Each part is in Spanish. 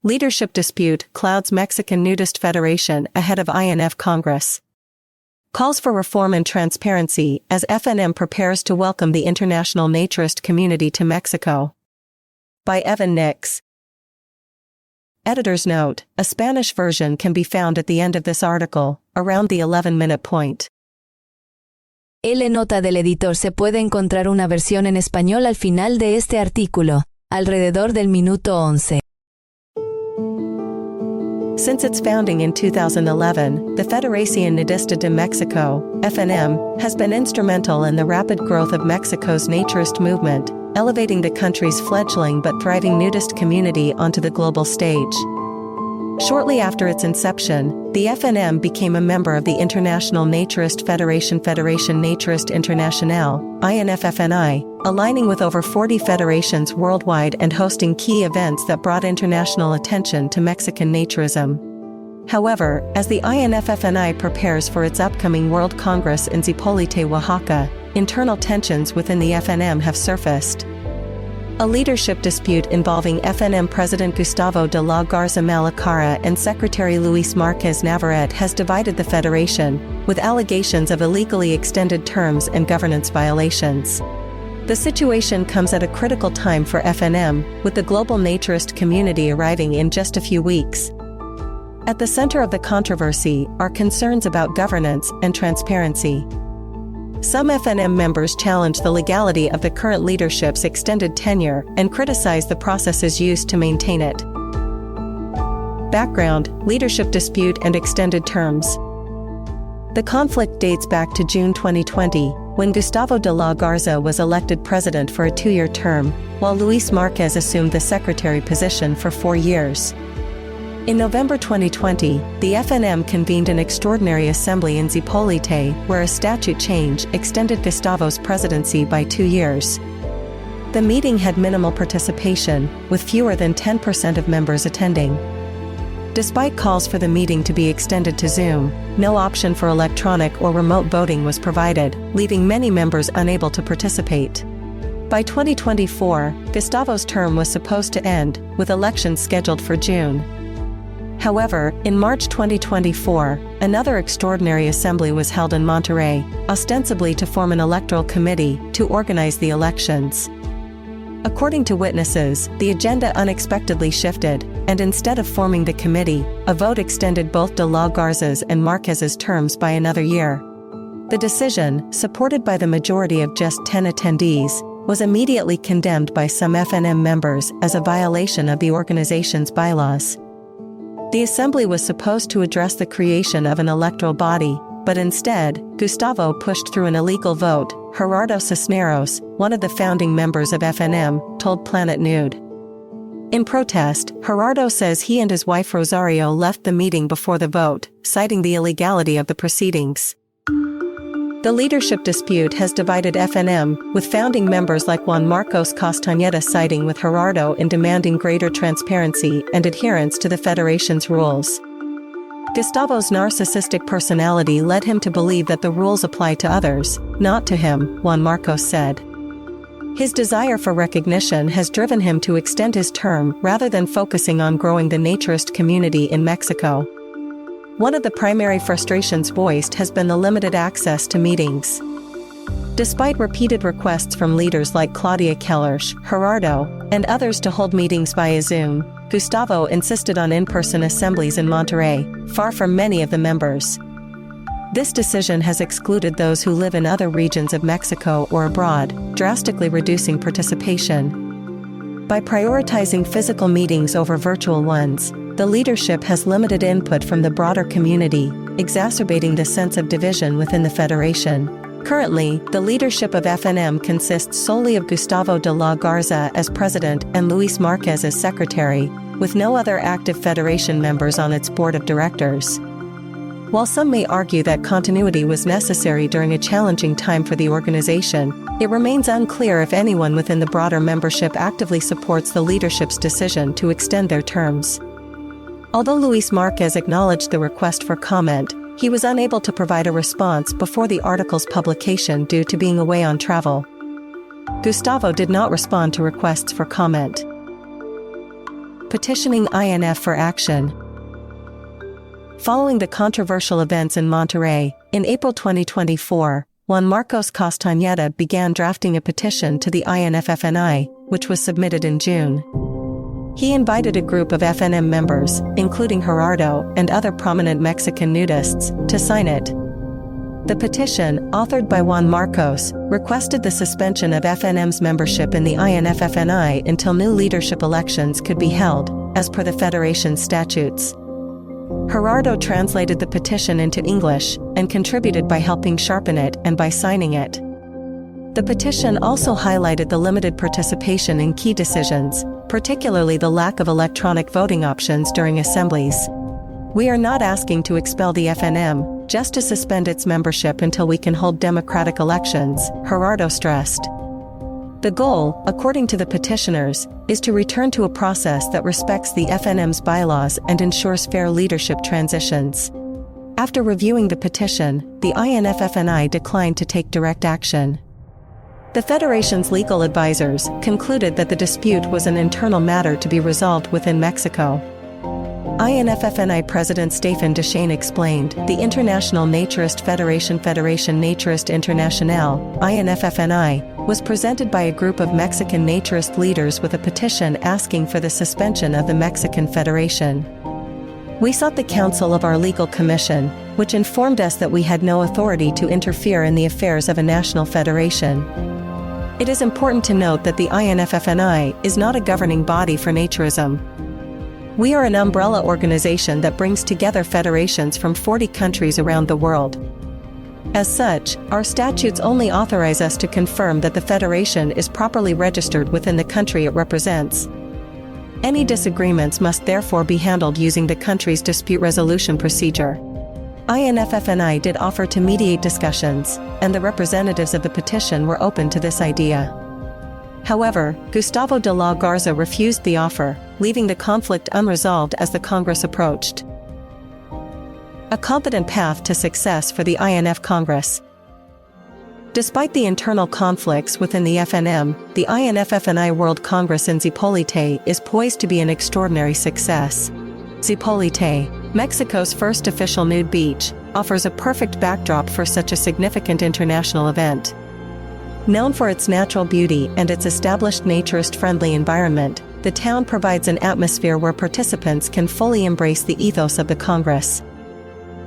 Leadership dispute clouds Mexican Nudist Federation ahead of INF Congress. Calls for reform and transparency as FNM prepares to welcome the international naturist community to Mexico. By Evan Nix. Editor's note: a Spanish version can be found at the end of this article, around the 11-minute point. L nota del editor: se puede encontrar una versión en español al final de este artículo, alrededor del minuto 11. Since its founding in 2011, the Federación Nudista de Mexico, FNM, has been instrumental in the rapid growth of Mexico's naturist movement, elevating the country's fledgling but thriving nudist community onto the global stage. Shortly after its inception, the FNM became a member of the International Naturist Federation Naturiste Internationale, INFFNI, aligning with over 40 federations worldwide and hosting key events that brought international attention to Mexican naturism. However, as the INFFNI prepares for its upcoming World Congress in Zipolite, Oaxaca, internal tensions within the FNM have surfaced. A leadership dispute involving FNM President Gustavo de la Garza Malacara and Secretary Luis Marquez Navarrete has divided the federation, with allegations of illegally extended terms and governance violations. The situation comes at a critical time for FNM, with the global naturist community arriving in just a few weeks. At the center of the controversy are concerns about governance and transparency. Some FNM members challenge the legality of the current leadership's extended tenure and criticize the processes used to maintain it. Background: leadership dispute and extended terms. The conflict dates back to June 2020, when Gustavo de la Garza was elected president for a 2-year term, while Luis Marquez assumed the secretary position for 4 years. In November 2020, the FNM convened an extraordinary assembly in Zipolite, where a statute change extended Gustavo's presidency by 2 years. The meeting had minimal participation, with fewer than 10% of members attending. Despite calls for the meeting to be extended to Zoom, no option for electronic or remote voting was provided, leaving many members unable to participate. By 2024, Gustavo's term was supposed to end, with elections scheduled for June. However, in March 2024, another extraordinary assembly was held in Monterrey, ostensibly to form an electoral committee to organize the elections. According to witnesses, the agenda unexpectedly shifted, and instead of forming the committee, a vote extended both de la Garza's and Marquez's terms by another year. The decision, supported by the majority of just 10 attendees, was immediately condemned by some FNM members as a violation of the organization's bylaws. The assembly was supposed to address the creation of an electoral body, but instead, Gustavo pushed through an illegal vote, Gerardo Cisneros, one of the founding members of FNM, told Planet Nude. In protest, Gerardo says he and his wife Rosario left the meeting before the vote, citing the illegality of the proceedings. The leadership dispute has divided FNM, with founding members like Juan Marcos Castañeda siding with Gerardo in demanding greater transparency and adherence to the federation's rules. Gustavo's narcissistic personality led him to believe that the rules apply to others, not to him, Juan Marcos said. His desire for recognition has driven him to extend his term rather than focusing on growing the naturist community in Mexico. One of the primary frustrations voiced has been the limited access to meetings. Despite repeated requests from leaders like Claudia Kellersch, Gerardo, and others to hold meetings via Zoom, Gustavo insisted on in-person assemblies in Monterrey, far from many of the members. This decision has excluded those who live in other regions of Mexico or abroad, drastically reducing participation. By prioritizing physical meetings over virtual ones, the leadership has limited input from the broader community, exacerbating the sense of division within the federation. Currently, the leadership of FNM consists solely of Gustavo de la Garza as president and Luis Marquez as secretary, with no other active federation members on its board of directors. While some may argue that continuity was necessary during a challenging time for the organization, it remains unclear if anyone within the broader membership actively supports the leadership's decision to extend their terms. Although Luis Marquez acknowledged the request for comment, he was unable to provide a response before the article's publication due to being away on travel. Gustavo did not respond to requests for comment. petitioning INF for action. Following the controversial events in Monterrey, in April 2024, Juan Marcos Castañeda began drafting a petition to the INF-FNI, which was submitted in June. He invited a group of FNM members, including Gerardo and other prominent Mexican nudists, to sign it. The petition, authored by Juan Marcos, requested the suspension of FNM's membership in the INF-FNI until new leadership elections could be held, as per the Federation's statutes. Gerardo translated the petition into English, and contributed by helping sharpen it and by signing it. The petition also highlighted the limited participation in key decisions, particularly the lack of electronic voting options during assemblies. We are not asking to expel the FNM, just to suspend its membership until we can hold democratic elections, Gerardo stressed. The goal, according to the petitioners, is to return to a process that respects the FNM's bylaws and ensures fair leadership transitions. After reviewing the petition, the INF-FNI declined to take direct action. The Federation's legal advisors concluded that the dispute was an internal matter to be resolved within Mexico. INF-FNI President Stephen Deschênes explained, the International Naturist Federation Naturiste Internationale, INF-FNI, was presented by a group of Mexican naturist leaders with a petition asking for the suspension of the Mexican Federation. We sought the counsel of our legal commission, which informed us that we had no authority to interfere in the affairs of a national federation. It is important to note that the INF-FNI is not a governing body for naturism. We are an umbrella organization that brings together federations from 40 countries around the world. As such, our statutes only authorize us to confirm that the federation is properly registered within the country it represents. Any disagreements must therefore be handled using the country's dispute resolution procedure. INF-FNI did offer to mediate discussions, and the representatives of the petition were open to this idea. However, Gustavo de la Garza refused the offer, leaving the conflict unresolved as the Congress approached. A competent path to success for the INF Congress. Despite the internal conflicts within the FNM, the INF-FNI World Congress in Zipolite is poised to be an extraordinary success. Zipolite, Mexico's first official nude beach, offers a perfect backdrop for such a significant international event. Known for its natural beauty and its established naturist-friendly environment, the town provides an atmosphere where participants can fully embrace the ethos of the Congress.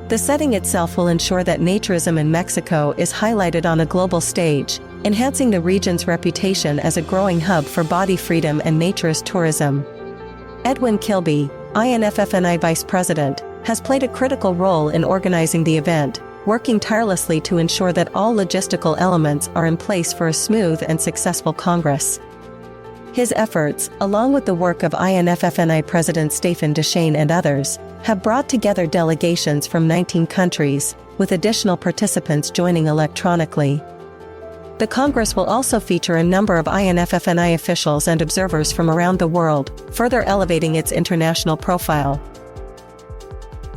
The setting itself will ensure that naturism in Mexico is highlighted on a global stage, enhancing the region's reputation as a growing hub for body freedom and naturist tourism. Edwin Kilby, INF-FNI Vice President, has played a critical role in organizing the event, working tirelessly to ensure that all logistical elements are in place for a smooth and successful Congress. His efforts, along with the work of INF-FNI President Stephen Deschênes and others, have brought together delegations from 19 countries, with additional participants joining electronically. The Congress will also feature a number of INF-FNI officials and observers from around the world, further elevating its international profile.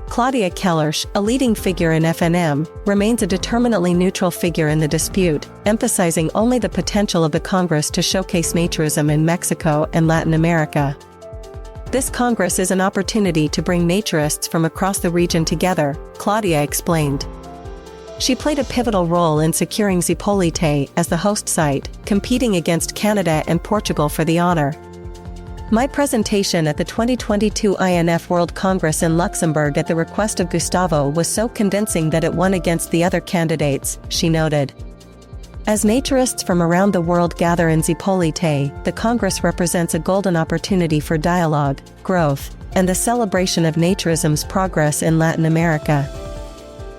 Claudia Kellersch, a leading figure in FNM, remains a determinately neutral figure in the dispute, emphasizing only the potential of the Congress to showcase naturism in Mexico and Latin America. This Congress is an opportunity to bring naturists from across the region together, Claudia explained. She played a pivotal role in securing Zipolite as the host site, competing against Canada and Portugal for the honor. My presentation at the 2022 INF World Congress in Luxembourg at the request of Gustavo was so convincing that it won against the other candidates, she noted. As naturists from around the world gather in Zipolite, the Congress represents a golden opportunity for dialogue, growth, and the celebration of naturism's progress in Latin America.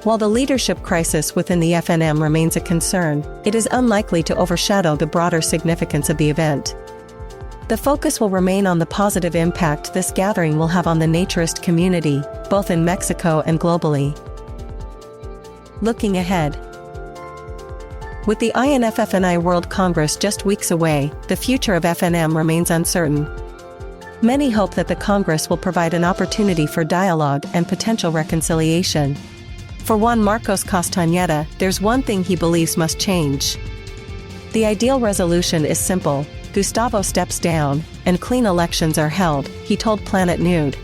While the leadership crisis within the FNM remains a concern, it is unlikely to overshadow the broader significance of the event. The focus will remain on the positive impact this gathering will have on the naturist community, both in Mexico and globally. Looking ahead. With the INF-FNI World Congress just weeks away, the future of FNM remains uncertain. Many hope that the Congress will provide an opportunity for dialogue and potential reconciliation. For Juan Marcos Castañeda, there's one thing he believes must change. The ideal resolution is simple: Gustavo steps down, and clean elections are held, he told Planet Nude.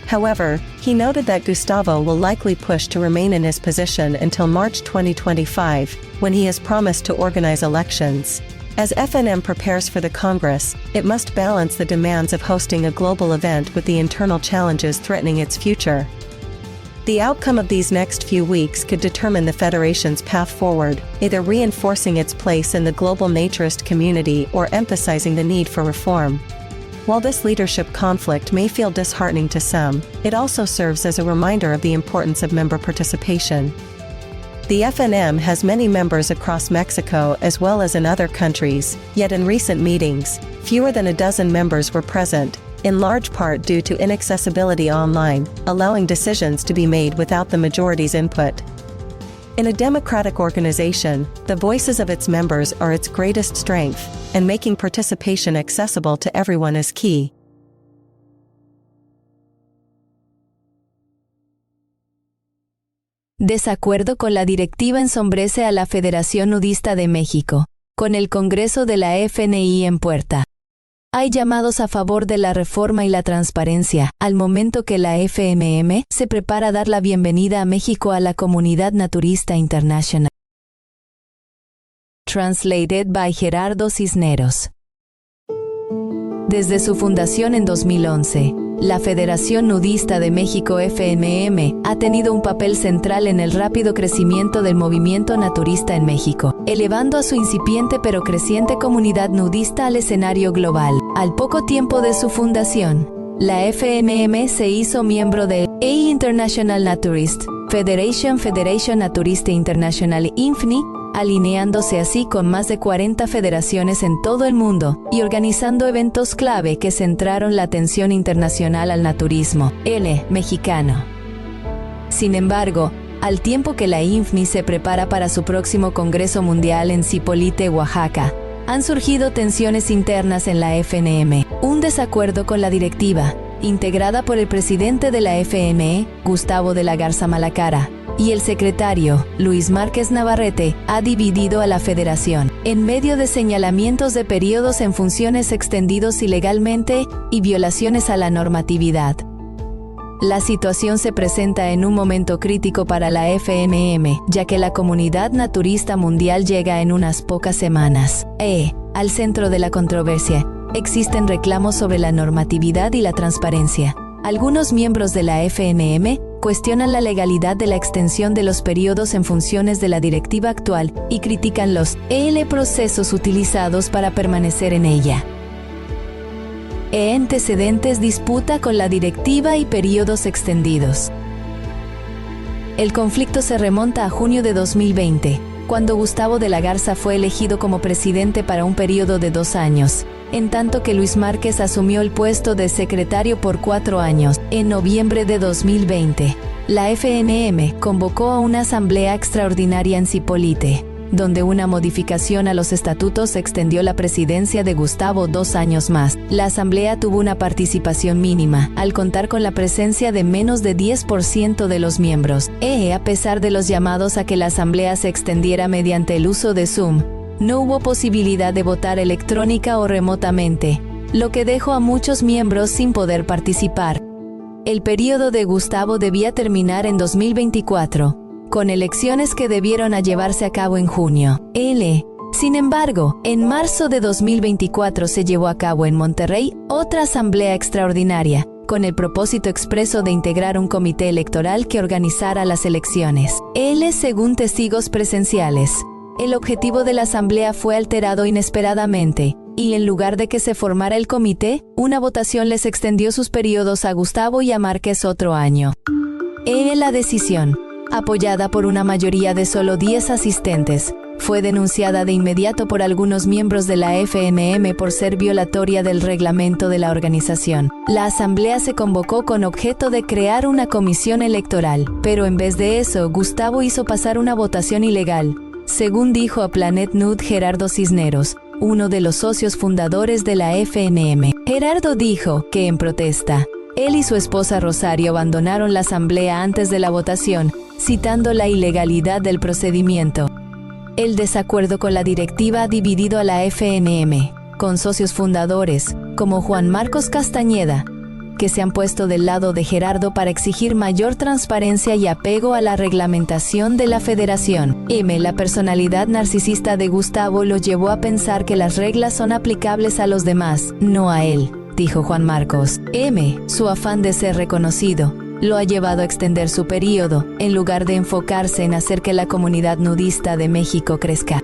However, he noted that Gustavo will likely push to remain in his position until March 2025, when he has promised to organize elections. As FNM prepares for the Congress, it must balance the demands of hosting a global event with the internal challenges threatening its future. The outcome of these next few weeks could determine the Federation's path forward, either reinforcing its place in the global naturist community or emphasizing the need for reform. While this leadership conflict may feel disheartening to some, it also serves as a reminder of the importance of member participation. The FNM has many members across Mexico as well as in other countries, yet in recent meetings, fewer than a dozen members were present, in large part due to inaccessibility online, allowing decisions to be made without the majority's input. In a democratic organization, the voices of its members are its greatest strength, and making participation accessible to everyone is key. Desacuerdo con la directiva ensombrece a la Federación Nudista de México, con el Congreso de la FNI en puerta. Hay llamados a favor de la reforma y la transparencia, al momento que la FMM se prepara a dar la bienvenida a México a la Comunidad Naturista Internacional. Translated by Gerardo Cisneros. Desde su fundación en 2011, la Federación Nudista de México FNM ha tenido un papel central en el rápido crecimiento del movimiento naturista en México, elevando a su incipiente pero creciente comunidad nudista al escenario global. Al poco tiempo de su fundación, la FNM se hizo miembro de A International Naturist Federation Naturista International INFNI, alineándose así con más de 40 federaciones en todo el mundo y organizando eventos clave que centraron la atención internacional al naturismo mexicano. Sin embargo, al tiempo que la INFNI se prepara para su próximo Congreso Mundial en Zipolite, Oaxaca, han surgido tensiones internas en la FNM. Un desacuerdo con la directiva, integrada por el presidente de la FNE, Gustavo de la Garza Malacara, y el secretario, Luis Márquez Navarrete, ha dividido a la federación, en medio de señalamientos de periodos en funciones extendidos ilegalmente y violaciones a la normatividad. La situación se presenta en un momento crítico para la FNM, ya que la comunidad naturista mundial llega en unas pocas semanas. Al centro de la controversia, existen reclamos sobre la normatividad y la transparencia. Algunos miembros de la FNM cuestionan la legalidad de la extensión de los periodos en funciones de la directiva actual y critican los procesos utilizados para permanecer en ella. Antecedentes disputa con la directiva y periodos extendidos. El conflicto se remonta a junio de 2020, cuando Gustavo de la Garza fue elegido como presidente para un periodo de 2 años, en tanto que Luis Márquez asumió el puesto de secretario por 4 años. En noviembre de 2020, la FNM convocó a una asamblea extraordinaria en Zipolite, donde una modificación a los estatutos extendió la presidencia de Gustavo 2 años más. La asamblea tuvo una participación mínima, al contar con la presencia de menos de 10% de los miembros. A pesar de los llamados a que la asamblea se extendiera mediante el uso de Zoom, no hubo posibilidad de votar electrónica o remotamente, lo que dejó a muchos miembros sin poder participar. El periodo de Gustavo debía terminar en 2024, con elecciones que debieron llevarse a cabo en junio. Sin embargo, en marzo de 2024 se llevó a cabo en Monterrey otra asamblea extraordinaria, con el propósito expreso de integrar un comité electoral que organizara las elecciones. Según testigos presenciales, el objetivo de la asamblea fue alterado inesperadamente, y en lugar de que se formara el comité, una votación les extendió sus periodos a Gustavo y a Márquez otro año. La decisión, apoyada por una mayoría de solo 10 asistentes, fue denunciada de inmediato por algunos miembros de la FNM por ser violatoria del reglamento de la organización. La asamblea se convocó con objeto de crear una comisión electoral, pero en vez de eso, Gustavo hizo pasar una votación ilegal, según dijo a Planet Nude Gerardo Cisneros, uno de los socios fundadores de la FNM. Gerardo dijo que en protesta, él y su esposa Rosario abandonaron la asamblea antes de la votación, citando la ilegalidad del procedimiento. El desacuerdo con la directiva ha dividido a la FNM, con socios fundadores, como Juan Marcos Castañeda, que se han puesto del lado de Gerardo para exigir mayor transparencia y apego a la reglamentación de la federación. La personalidad narcisista de Gustavo lo llevó a pensar que las reglas son aplicables a los demás, no a él, dijo Juan Marcos. Su afán de ser reconocido, lo ha llevado a extender su periodo, en lugar de enfocarse en hacer que la comunidad nudista de México crezca.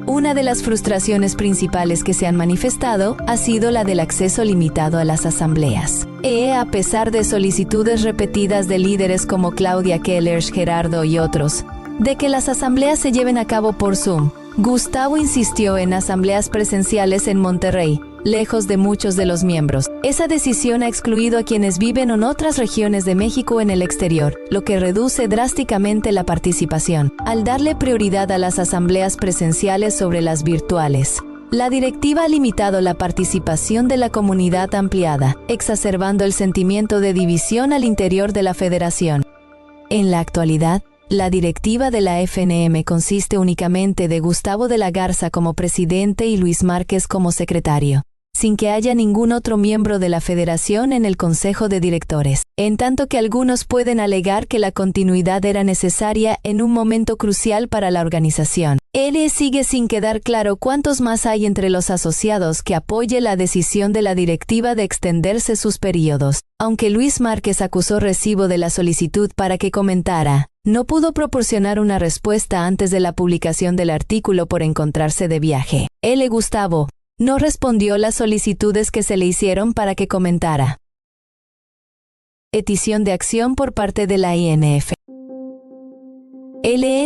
Una de las frustraciones principales que se han manifestado ha sido la del acceso limitado a las asambleas. A pesar de solicitudes repetidas de líderes como Claudia Kellers, Gerardo y otros, de que las asambleas se lleven a cabo por Zoom, Gustavo insistió en asambleas presenciales en Monterrey, lejos de muchos de los miembros. Esa decisión ha excluido a quienes viven en otras regiones de México en el exterior, lo que reduce drásticamente la participación, al darle prioridad a las asambleas presenciales sobre las virtuales. La directiva ha limitado la participación de la comunidad ampliada, exacerbando el sentimiento de división al interior de la federación. En la actualidad, la directiva de la FNM consiste únicamente de Gustavo de la Garza como presidente y Luis Márquez como secretario, sin que haya ningún otro miembro de la federación en el consejo de directores, en tanto que algunos pueden alegar que la continuidad era necesaria en un momento crucial para la organización. Sigue sin quedar claro cuántos más hay entre los asociados que apoye la decisión de la directiva de extenderse sus periodos. Aunque Luis Márquez acusó recibo de la solicitud para que comentara, no pudo proporcionar una respuesta antes de la publicación del artículo por encontrarse de viaje. Gustavo no respondió las solicitudes que se le hicieron para que comentara. Petición de acción por parte de la INF.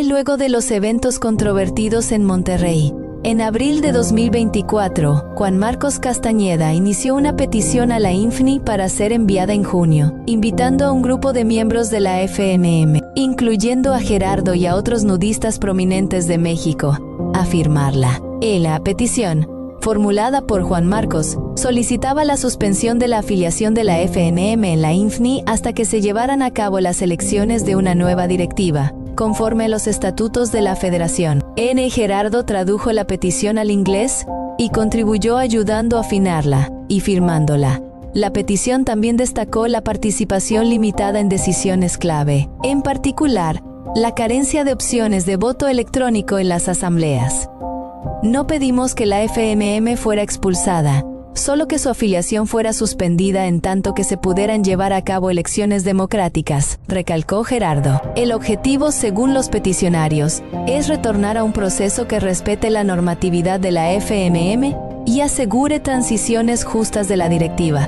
Luego de los eventos controvertidos en Monterrey, en abril de 2024, Juan Marcos Castañeda inició una petición a la INFNI para ser enviada en junio, invitando a un grupo de miembros de la FNM, incluyendo a Gerardo y a otros nudistas prominentes de México, a firmarla. La petición, formulada por Juan Marcos, solicitaba la suspensión de la afiliación de la FNM en la INFNI hasta que se llevaran a cabo las elecciones de una nueva directiva, conforme a los estatutos de la federación. Gerardo tradujo la petición al inglés y contribuyó ayudando a afinarla y firmándola. La petición también destacó la participación limitada en decisiones clave, en particular, la carencia de opciones de voto electrónico en las asambleas. No pedimos que la FNM fuera expulsada, solo que su afiliación fuera suspendida en tanto que se pudieran llevar a cabo elecciones democráticas, recalcó Gerardo. El objetivo, según los peticionarios, es retornar a un proceso que respete la normatividad de la FNM y asegure transiciones justas de la directiva.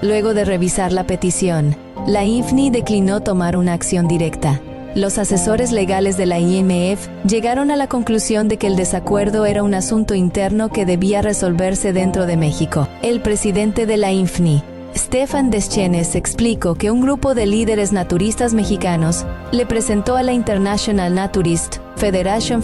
Luego de revisar la petición, la INFNI declinó tomar una acción directa. Los asesores legales de la IMF llegaron a la conclusión de que el desacuerdo era un asunto interno que debía resolverse dentro de México. El presidente de la INFNI, Stefan Deschenes, explicó que un grupo de líderes naturistas mexicanos le presentó a la International Naturist Federation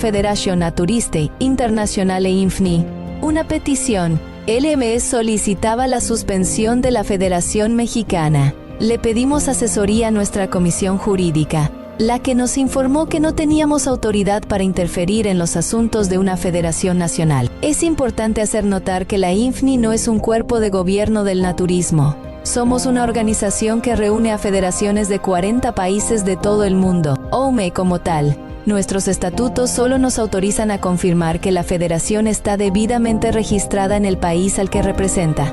Naturiste Internationale INFNI una petición. LMS solicitaba la suspensión de la Federación Mexicana. Le pedimos asesoría a nuestra comisión jurídica, la que nos informó que no teníamos autoridad para interferir en los asuntos de una federación nacional. Es importante hacer notar que la INFNI no es un cuerpo de gobierno del naturismo. Somos una organización que reúne a federaciones de 40 países de todo el mundo. Como tal, nuestros estatutos solo nos autorizan a confirmar que la federación está debidamente registrada en el país al que representa.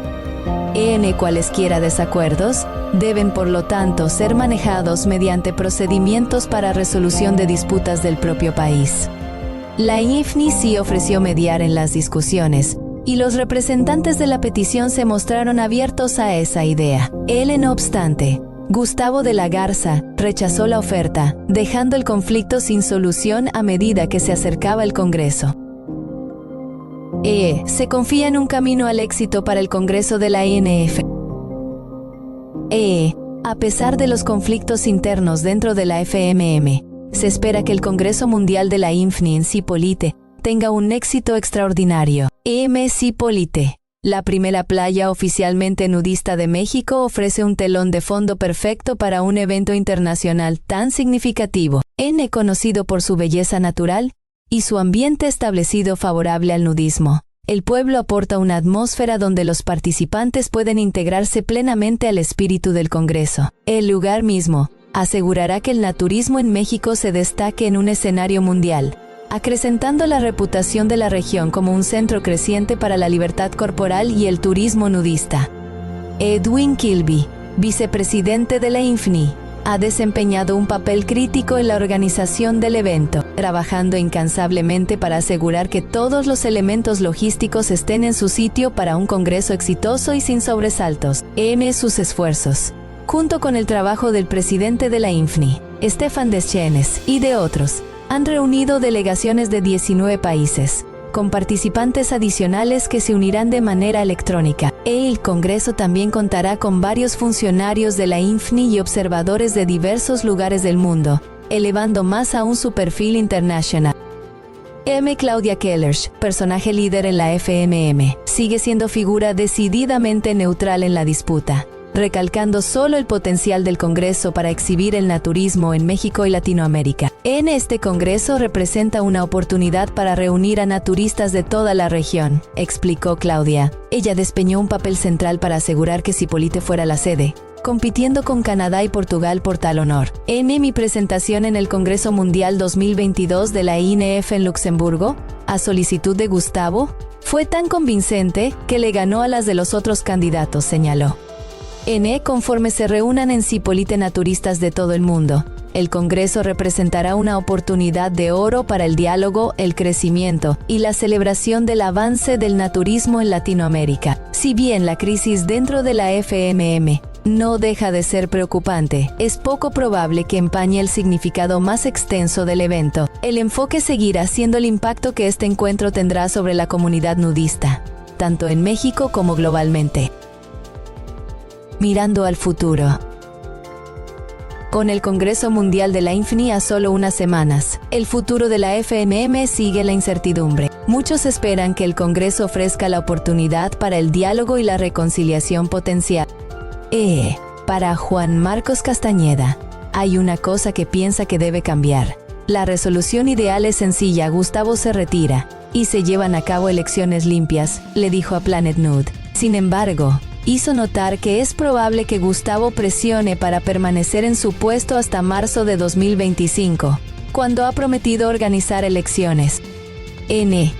Cualesquiera desacuerdos deben, por lo tanto, ser manejados mediante procedimientos para resolución de disputas del propio país. La INFNI sí ofreció mediar en las discusiones, y los representantes de la petición se mostraron abiertos a esa idea. No obstante, Gustavo de la Garza rechazó la oferta, dejando el conflicto sin solución a medida que se acercaba el Congreso. Se confía en un camino al éxito para el Congreso de la INF. A pesar de los conflictos internos dentro de la FMM, se espera que el Congreso Mundial de la INFNI en Zipolite tenga un éxito extraordinario. Zipolite, la primera playa oficialmente nudista de México, ofrece un telón de fondo perfecto para un evento internacional tan significativo. Conocido por su belleza natural y su ambiente establecido favorable al nudismo. El pueblo aporta una atmósfera donde los participantes pueden integrarse plenamente al espíritu del Congreso. El lugar mismo asegurará que el naturismo en México se destaque en un escenario mundial, acrecentando la reputación de la región como un centro creciente para la libertad corporal y el turismo nudista. Edwin Kilby, vicepresidente de la INFNI, ha desempeñado un papel crítico en la organización del evento, trabajando incansablemente para asegurar que todos los elementos logísticos estén en su sitio para un congreso exitoso y sin sobresaltos. Sus esfuerzos, junto con el trabajo del presidente de la INFNI, Stefan Deschenes, y de otros, han reunido delegaciones de 19 países, con participantes adicionales que se unirán de manera electrónica. El Congreso también contará con varios funcionarios de la INFNI y observadores de diversos lugares del mundo, elevando más aún su perfil internacional. Claudia Kellersch, personaje líder en la FMM, sigue siendo figura decididamente neutral en la disputa, recalcando solo el potencial del Congreso para exhibir el naturismo en México y Latinoamérica. Este Congreso representa una oportunidad para reunir a naturistas de toda la región, explicó Claudia. Ella desempeñó un papel central para asegurar que Zipolite fuera la sede, compitiendo con Canadá y Portugal por tal honor. Mi presentación en el Congreso Mundial 2022 de la INF en Luxemburgo, a solicitud de Gustavo, fue tan convincente que le ganó a las de los otros candidatos, señaló. Conforme se reúnan en Zipolite naturistas de todo el mundo, el Congreso representará una oportunidad de oro para el diálogo, el crecimiento y la celebración del avance del naturismo en Latinoamérica. Si bien la crisis dentro de la FMM no deja de ser preocupante, es poco probable que empañe el significado más extenso del evento. El enfoque seguirá siendo el impacto que este encuentro tendrá sobre la comunidad nudista, tanto en México como globalmente. Mirando al futuro. Con el Congreso Mundial de la INFNI a solo unas semanas, el futuro de la FMM sigue la incertidumbre. Muchos esperan que el Congreso ofrezca la oportunidad para el diálogo y la reconciliación potencial. Para Juan Marcos Castañeda, hay una cosa que piensa que debe cambiar. La resolución ideal es sencilla: Gustavo se retira y se llevan a cabo elecciones limpias, le dijo a Planet Nude. Sin embargo, hizo notar que es probable que Gustavo presione para permanecer en su puesto hasta marzo de 2025, cuando ha prometido organizar elecciones.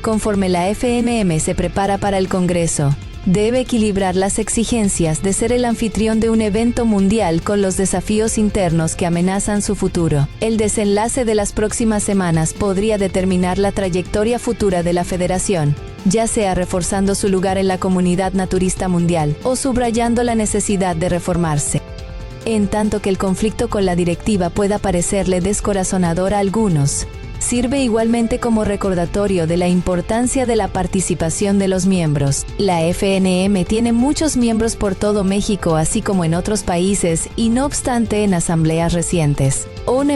Conforme la FMM se prepara para el Congreso, debe equilibrar las exigencias de ser el anfitrión de un evento mundial con los desafíos internos que amenazan su futuro. El desenlace de las próximas semanas podría determinar la trayectoria futura de la federación, ya sea reforzando su lugar en la comunidad naturista mundial o subrayando la necesidad de reformarse. En tanto que el conflicto con la directiva pueda parecerle descorazonador a algunos, sirve igualmente como recordatorio de la importancia de la participación de los miembros. La FNM tiene muchos miembros por todo México, así como en otros países, y no obstante, en asambleas recientes,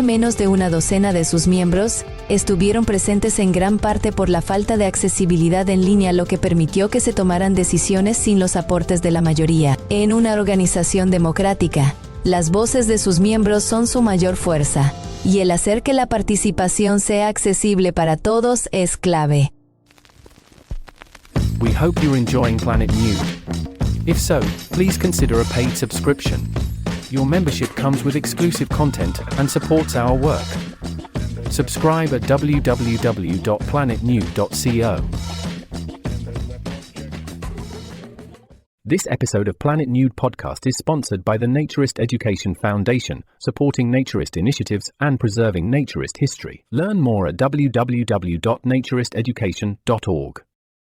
menos de una docena de sus miembros estuvieron presentes, en gran parte por la falta de accesibilidad en línea, lo que permitió que se tomaran decisiones sin los aportes de la mayoría. En una organización democrática, las voces de sus miembros son su mayor fuerza, y el hacer que la participación sea accesible para todos es clave. We hope you're enjoying Planet Nude. If so, please consider a paid subscription. Your membership comes with exclusive content and supports our work. Subscribe at www.planetnude.co. This episode of Planet Nude podcast is sponsored by the Naturist Education Foundation, supporting naturist initiatives and preserving naturist history. Learn more at www.naturisteducation.org.